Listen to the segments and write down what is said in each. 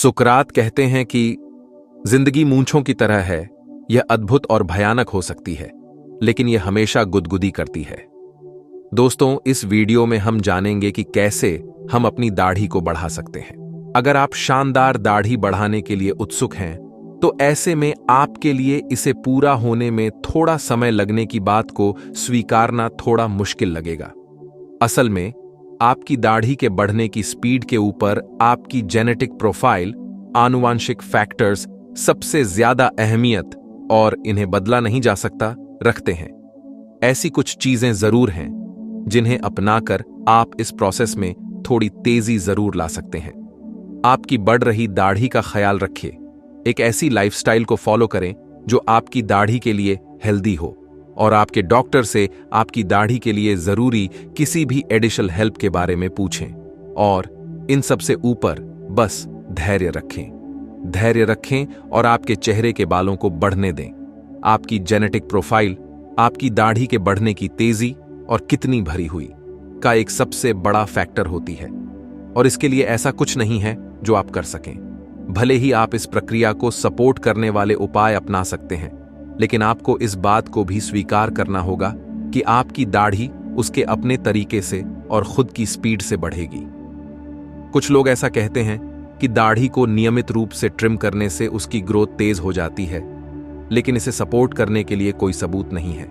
सुकरात कहते हैं कि जिंदगी मूंछों की तरह है, यह अद्भुत और भयानक हो सकती है, लेकिन यह हमेशा गुदगुदी करती है। दोस्तों, इस वीडियो में हम जानेंगे कि कैसे हम अपनी दाढ़ी को बढ़ा सकते हैं। अगर आप शानदार दाढ़ी बढ़ाने के लिए उत्सुक हैं, तो ऐसे में आपके लिए इसे पूरा होने में थोड़ा समय लगने की बात को स्वीकारना थोड़ा मुश्किल लगेगा। असल में आपकी दाढ़ी के बढ़ने की स्पीड के ऊपर आपकी जेनेटिक प्रोफाइल, आनुवांशिक फैक्टर्स सबसे ज्यादा अहमियत और इन्हें बदला नहीं जा सकता रखते हैं। ऐसी कुछ चीजें जरूर हैं जिन्हें अपनाकर आप इस प्रोसेस में थोड़ी तेजी जरूर ला सकते हैं। आपकी बढ़ रही दाढ़ी का ख्याल रखिए। एक ऐसी लाइफस्टाइल को फॉलो करें जो आपकी दाढ़ी के लिए हेल्दी हो, और आपके डॉक्टर से आपकी दाढ़ी के लिए जरूरी किसी भी एडिशनल हेल्प के बारे में पूछें। और इन सब से ऊपर बस धैर्य रखें और आपके चेहरे के बालों को बढ़ने दें। आपकी जेनेटिक प्रोफाइल आपकी दाढ़ी के बढ़ने की तेजी और कितनी भरी हुई का एक सबसे बड़ा फैक्टर होती है, और इसके लिए ऐसा कुछ नहीं है जो आप कर सकें। भले ही आप इस प्रक्रिया को सपोर्ट करने वाले उपाय अपना सकते हैं, लेकिन आपको इस बात को भी स्वीकार करना होगा कि आपकी दाढ़ी उसके अपने तरीके से और खुद की स्पीड से बढ़ेगी। कुछ लोग ऐसा कहते हैं कि दाढ़ी को नियमित रूप से ट्रिम करने से उसकी ग्रोथ तेज हो जाती है, लेकिन इसे सपोर्ट करने के लिए कोई सबूत नहीं है।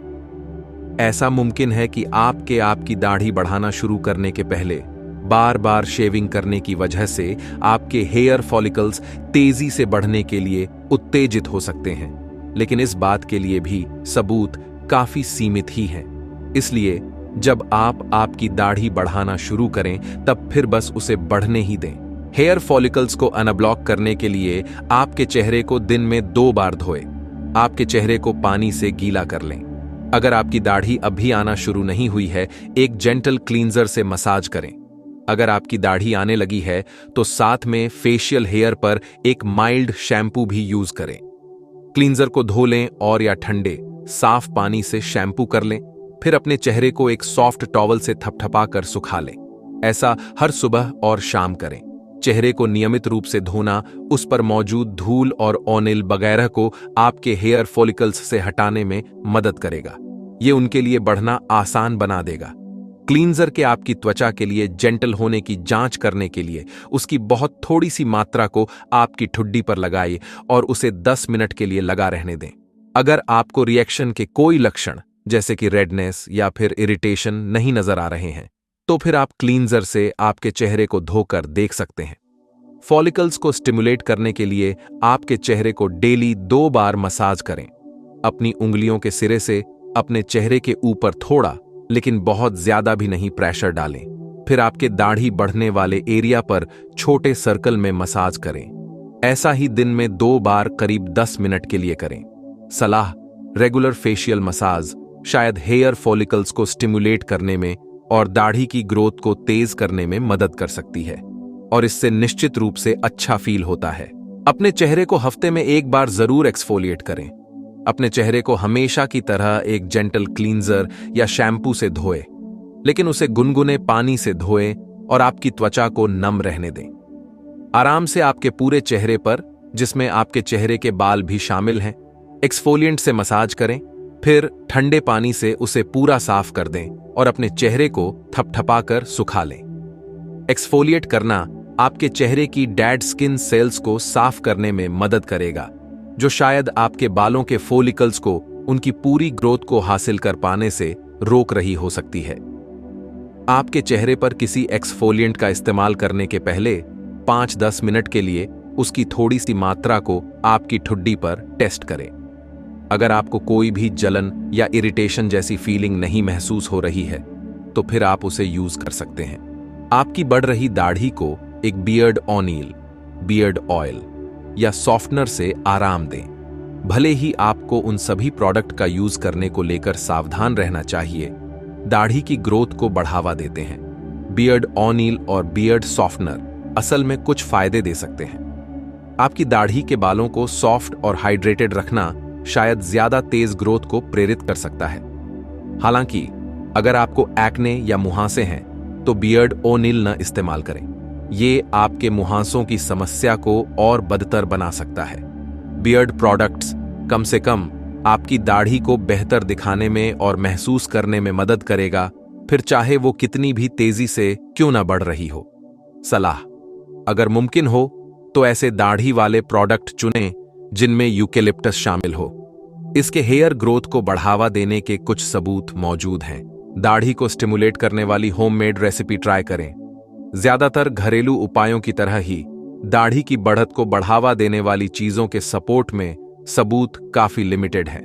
ऐसा मुमकिन है कि आपकी दाढ़ी बढ़ाना शुरू करने के पहले बार बार शेविंग करने की वजह से आपके हेयर फॉलिकल्स तेजी से बढ़ने के लिए उत्तेजित हो सकते हैं, लेकिन इस बात के लिए भी सबूत काफी सीमित ही हैं। इसलिए जब आप आपकी दाढ़ी बढ़ाना शुरू करें, तब फिर बस उसे बढ़ने ही दें। हेयर फॉलिकल्स को अनब्लॉक करने के लिए आपके चेहरे को दिन में 2 बार धोएं। आपके चेहरे को पानी से गीला कर लें। अगर आपकी दाढ़ी अभी आना शुरू नहीं हुई है, एक जेंटल क्लींजर से मसाज करें। अगर आपकी दाढ़ी आने लगी है, तो साथ में फेशियल हेयर पर एक माइल्ड शैम्पू भी यूज करें। क्लींजर को धो लें और या ठंडे साफ पानी से शैम्पू कर लें। फिर अपने चेहरे को एक सॉफ्ट टॉवल से थपथपा कर सुखा लें। ऐसा हर सुबह और शाम करें। चेहरे को नियमित रूप से धोना उस पर मौजूद धूल और ओनिल वगैरह को आपके हेयर फॉलिकल्स से हटाने में मदद करेगा। ये उनके लिए बढ़ना आसान बना देगा। क्लींजर के आपकी त्वचा के लिए जेंटल होने की जांच करने के लिए उसकी बहुत थोड़ी सी मात्रा को आपकी ठुड्डी पर लगाइए और उसे 10 मिनट के लिए लगा रहने दें। अगर आपको रिएक्शन के कोई लक्षण जैसे कि रेडनेस या फिर इरिटेशन नहीं नजर आ रहे हैं, तो फिर आप क्लींजर से आपके चेहरे को धोकर देख सकते हैं। फॉलिकल्स को स्टिमुलेट करने के लिए आपके चेहरे को डेली 2 बार मसाज करें। अपनी उंगलियों के सिरे से अपने चेहरे के ऊपर थोड़ा, लेकिन बहुत ज्यादा भी नहीं, प्रेशर डालें। फिर आपके दाढ़ी बढ़ने वाले एरिया पर छोटे सर्कल में मसाज करें। ऐसा ही दिन में 2 बार करीब 10 मिनट के लिए करें। सलाह: रेगुलर फेशियल मसाज शायद हेयर फॉलिकल्स को स्टिमुलेट करने में और दाढ़ी की ग्रोथ को तेज करने में मदद कर सकती है, और इससे निश्चित रूप से अच्छा फील होता है। अपने चेहरे को हफ्ते में 1 बार जरूर एक्सफोलिएट करें। अपने चेहरे को हमेशा की तरह एक जेंटल क्लींजर या शैम्पू से धोएं, लेकिन उसे गुनगुने पानी से धोएं और आपकी त्वचा को नम रहने दें। आराम से आपके पूरे चेहरे पर, जिसमें आपके चेहरे के बाल भी शामिल हैं, एक्सफोलिएंट से मसाज करें। फिर ठंडे पानी से उसे पूरा साफ कर दें और अपने चेहरे को थपथपाकर सुखा लें। एक्सफोलिएट करना आपके चेहरे की डेड स्किन सेल्स को साफ करने में मदद करेगा, जो शायद आपके बालों के फॉलिकल्स को उनकी पूरी ग्रोथ को हासिल कर पाने से रोक रही हो सकती है। आपके चेहरे पर किसी एक्सफोलिएंट का इस्तेमाल करने के पहले 5-10 मिनट के लिए उसकी थोड़ी सी मात्रा को आपकी ठुड्डी पर टेस्ट करें। अगर आपको कोई भी जलन या इरिटेशन जैसी फीलिंग नहीं महसूस हो रही है, तो फिर आप उसे यूज कर सकते हैं। आपकी बढ़ रही दाढ़ी को एक बियर्ड ऑनिल, बियर्ड ऑयल या सॉफ्टनर से आराम दें। भले ही आपको उन सभी प्रोडक्ट का यूज करने को लेकर सावधान रहना चाहिए, दाढ़ी की ग्रोथ को बढ़ावा देते हैं। बियर्ड ऑनिल और बियर्ड सॉफ्टनर असल में कुछ फायदे दे सकते हैं। आपकी दाढ़ी के बालों को सॉफ्ट और हाइड्रेटेड रखना शायद ज्यादा तेज ग्रोथ को प्रेरित कर सकता है। हालांकि अगर आपको एक्ने या मुहासे हैं, तो बियर्ड ऑनिल न इस्तेमाल करें। ये आपके मुहांसों की समस्या को और बदतर बना सकता है। बियर्ड प्रोडक्ट्स कम से कम आपकी दाढ़ी को बेहतर दिखाने में और महसूस करने में मदद करेगा, फिर चाहे वो कितनी भी तेजी से क्यों ना बढ़ रही हो। सलाह: अगर मुमकिन हो तो ऐसे दाढ़ी वाले प्रोडक्ट चुनें जिनमें यूकेलिप्टस शामिल हो। इसके हेयर ग्रोथ को बढ़ावा देने के कुछ सबूत मौजूद हैं। दाढ़ी को स्टिमुलेट करने वाली होममेड रेसिपी ट्राई करें। ज्यादातर घरेलू उपायों की तरह ही दाढ़ी की बढ़त को बढ़ावा देने वाली चीजों के सपोर्ट में सबूत काफी लिमिटेड है।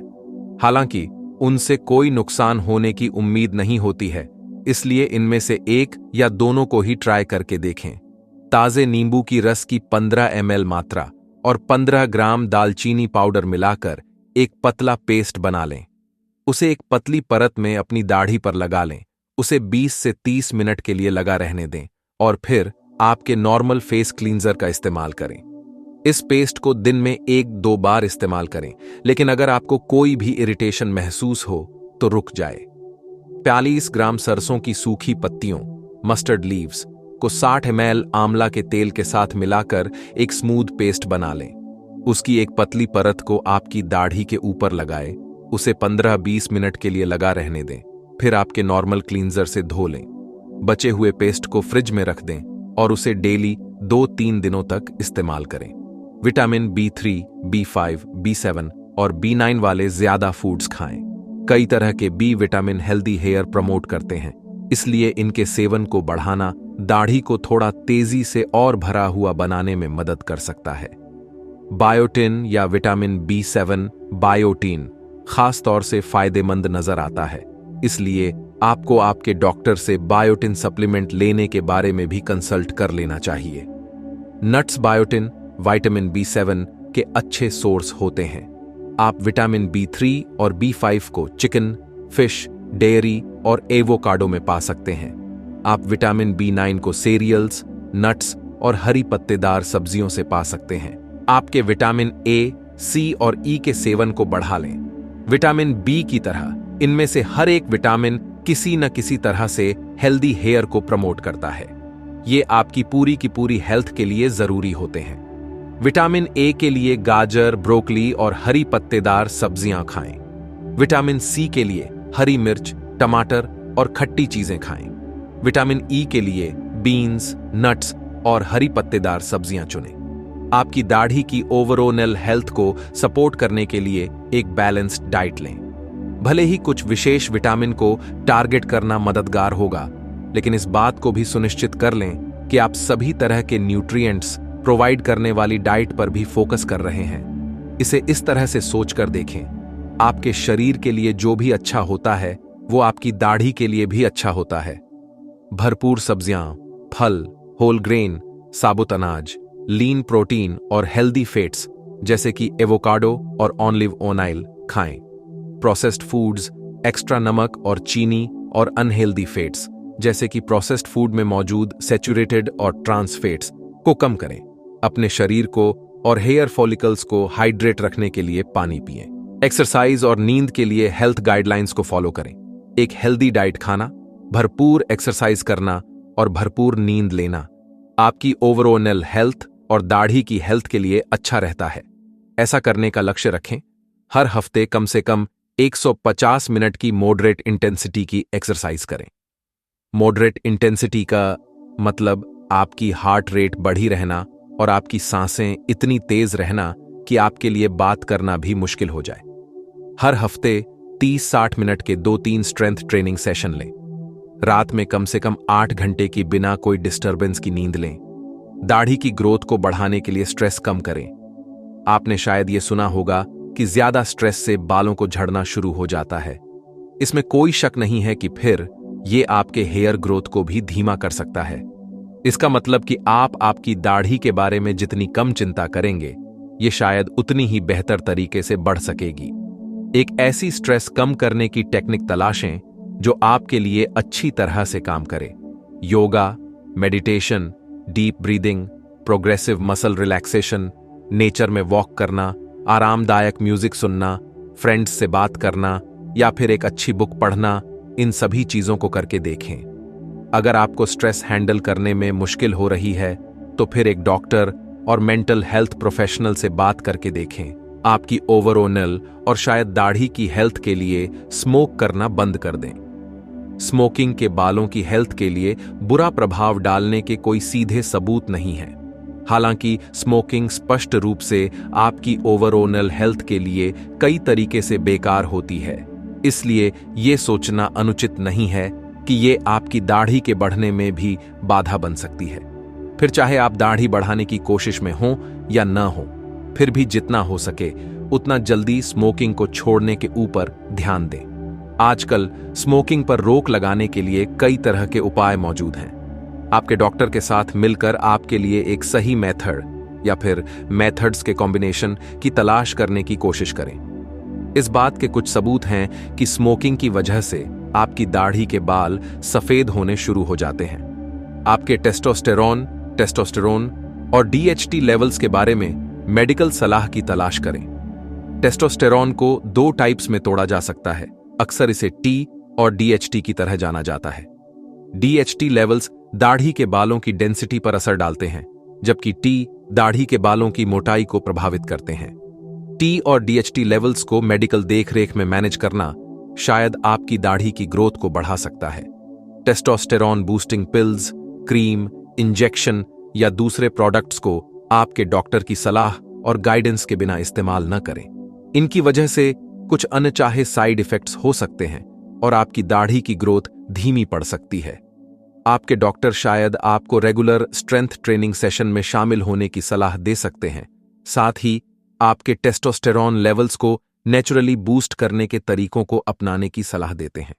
हालांकि उनसे कोई नुकसान होने की उम्मीद नहीं होती है, इसलिए इनमें से एक या दोनों को ही ट्राई करके देखें। ताजे नींबू की रस की 15 ml मात्रा और 15 ग्राम दालचीनी पाउडर मिलाकर एक पतला पेस्ट बना लें। उसे एक पतली परत में अपनी दाढ़ी पर लगा लें। उसे 20 से 30 मिनट के लिए लगा रहने दें और फिर आपके नॉर्मल फेस क्लींजर का इस्तेमाल करें। इस पेस्ट को दिन में 1-2 बार इस्तेमाल करें, लेकिन अगर आपको कोई भी इरिटेशन महसूस हो तो रुक जाए। 40 ग्राम सरसों की सूखी पत्तियों मस्टर्ड लीव्स को 60 ml आंवला के तेल के साथ मिलाकर एक स्मूथ पेस्ट बना लें। उसकी एक पतली परत को आपकी दाढ़ी के ऊपर लगाएं। उसे 15-20 मिनट के लिए लगा रहने दें, फिर आपके नॉर्मल क्लींजर से धो लें। बचे हुए पेस्ट को फ्रिज में रख दें और उसे डेली 2-3 दिनों तक इस्तेमाल करें। विटामिन B3, B5, B7 और B9 वाले ज्यादा फूड्स खाएं। कई तरह के B vitamin healthy hair promote करते हैं, इसलिए इनके सेवन को बढ़ाना दाढ़ी को थोड़ा तेजी से और भरा हुआ बनाने में मदद कर सकता है। बायोटिन या विटामिन B7 बायोटीन खास तौर से फायदेमंद नजर आता है, इसलिए आपको आपके डॉक्टर से बायोटिन सप्लीमेंट लेने के बारे में भी कंसल्ट कर लेना चाहिए। नट्स बायोटिन विटामिन B7 के अच्छे सोर्स होते हैं। आप विटामिन B3 और B5 को चिकन, फिश, डेयरी और एवोकाडो में पा सकते हैं। आप विटामिन B9 को सीरियल्स, नट्स और हरी पत्तेदार सब्जियों से पा सकते हैं। आपके विटामिन A, C और E के सेवन को बढ़ा लें। विटामिन B की तरह इनमें से हर एक विटामिन किसी न किसी तरह से हेल्दी हेयर को प्रमोट करता है। ये आपकी पूरी की पूरी हेल्थ के लिए जरूरी होते हैं। विटामिन A के लिए गाजर, ब्रोकली और हरी पत्तेदार सब्जियां खाएं। विटामिन C के लिए हरी मिर्च, टमाटर और खट्टी चीजें खाएं। विटामिन E के लिए बीन्स, नट्स और हरी पत्तेदार सब्जियां चुनें। आपकी दाढ़ी की ओवरऑल हेल्थ को सपोर्ट करने के लिए एक बैलेंस्ड डाइट लें। भले ही कुछ विशेष विटामिन को टारगेट करना मददगार होगा, लेकिन इस बात को भी सुनिश्चित कर लें कि आप सभी तरह के न्यूट्रिएंट्स प्रोवाइड करने वाली डाइट पर भी फोकस कर रहे हैं। इसे इस तरह से सोचकर देखें, आपके शरीर के लिए जो भी अच्छा होता है वो आपकी दाढ़ी के लिए भी अच्छा होता है। भरपूर सब्जियां, फल, होल ग्रेन, साबुत अनाज, लीन प्रोटीन और हेल्दी फैट्स जैसे कि एवोकाडो और ऑलिव ऑयल खाएं। प्रोसेस्ड फूड्स, एक्स्ट्रा नमक और चीनी और अनहेल्दी फैट्स जैसे कि प्रोसेस्ड फूड में मौजूद सैचुरेटेड और ट्रांस फैट्स को कम करें। अपने शरीर को और हेयर फॉलिकल्स को हाइड्रेट रखने के लिए पानी पिएं। एक्सरसाइज और नींद के लिए हेल्थ गाइडलाइंस को फॉलो करें। एक हेल्दी डाइट खाना, भरपूर एक्सरसाइज करना और भरपूर नींद लेना आपकी ओवरऑल हेल्थ और दाढ़ी की हेल्थ के लिए अच्छा रहता है। ऐसा करने का लक्ष्य रखें। हर हफ्ते कम से कम 150 मिनट की मॉडरेट इंटेंसिटी की एक्सरसाइज करें। मॉडरेट इंटेंसिटी का मतलब आपकी हार्ट रेट बढ़ी रहना और आपकी सांसें इतनी तेज रहना कि आपके लिए बात करना भी मुश्किल हो जाए। हर हफ्ते 30-60 मिनट के 2-3 स्ट्रेंथ ट्रेनिंग सेशन लें। रात में कम से कम 8 घंटे की बिना कोई डिस्टर्बेंस की नींद लें। दाढ़ी की ग्रोथ को बढ़ाने के लिए स्ट्रेस कम करें। आपने शायद ये सुना होगा कि ज्यादा स्ट्रेस से बालों को झड़ना शुरू हो जाता है। इसमें कोई शक नहीं है कि फिर ये आपके हेयर ग्रोथ को भी धीमा कर सकता है। इसका मतलब कि आप आपकी दाढ़ी के बारे में जितनी कम चिंता करेंगे, ये शायद उतनी ही बेहतर तरीके से बढ़ सकेगी। एक ऐसी स्ट्रेस कम करने की टेक्निक तलाशें जो आपके लिए अच्छी तरह से काम करे। Yoga, meditation, deep breathing, progressive muscle relaxation, nature में वॉक करना, आरामदायक म्यूजिक सुनना, फ्रेंड्स से बात करना या फिर एक अच्छी बुक पढ़ना, इन सभी चीजों को करके देखें। अगर आपको स्ट्रेस हैंडल करने में मुश्किल हो रही है तो फिर एक डॉक्टर और मेंटल हेल्थ प्रोफेशनल से बात करके देखें। आपकी ओवरऑल और शायद दाढ़ी की हेल्थ के लिए स्मोक करना बंद कर दें। स्मोकिंग के बालों की हेल्थ के लिए बुरा प्रभाव डालने के कोई सीधे सबूत नहीं है। हालांकि स्मोकिंग स्पष्ट रूप से आपकी ओवरऑल हेल्थ के लिए कई तरीके से बेकार होती है, इसलिए ये सोचना अनुचित नहीं है कि ये आपकी दाढ़ी के बढ़ने में भी बाधा बन सकती है। फिर चाहे आप दाढ़ी बढ़ाने की कोशिश में हो या न हो, फिर भी जितना हो सके उतना जल्दी स्मोकिंग को छोड़ने के ऊपर ध्यान दें। आजकल स्मोकिंग पर रोक लगाने के लिए कई तरह के उपाय मौजूद हैं। आपके डॉक्टर के साथ मिलकर आपके लिए एक सही मेथड या फिर मेथड्स के कॉम्बिनेशन की तलाश करने की कोशिश करें। इस बात के कुछ सबूत हैं कि स्मोकिंग की वजह से आपकी दाढ़ी के बाल सफेद होने शुरू हो जाते हैं। आपके टेस्टोस्टेरोन और डीएचटी लेवल्स के बारे में मेडिकल सलाह की तलाश करें। टेस्टोस्टेरोन को 2 टाइप्स में तोड़ा जा सकता है। अक्सर इसे टी और डीएचटी की तरह जाना जाता है। डीएचटी लेवल्स दाढ़ी के बालों की डेंसिटी पर असर डालते हैं, जबकि टी दाढ़ी के बालों की मोटाई को प्रभावित करते हैं। टी और डीएचटी लेवल्स को मेडिकल देखरेख में मैनेज करना शायद आपकी दाढ़ी की ग्रोथ को बढ़ा सकता है। Testosterone boosting pills, cream, injection या दूसरे प्रोडक्ट्स को आपके डॉक्टर की सलाह और गाइडेंस के बिना इस्तेमाल न करें। इनकी वजह से कुछ अनचाहे साइड इफेक्ट्स हो सकते हैं और आपकी दाढ़ी की ग्रोथ धीमी पड़ सकती है। आपके डॉक्टर शायद आपको रेगुलर स्ट्रेंथ ट्रेनिंग सेशन में शामिल होने की सलाह दे सकते हैं। साथ ही आपके टेस्टोस्टेरोन लेवल्स को नेचुरली बूस्ट करने के तरीकों को अपनाने की सलाह देते हैं।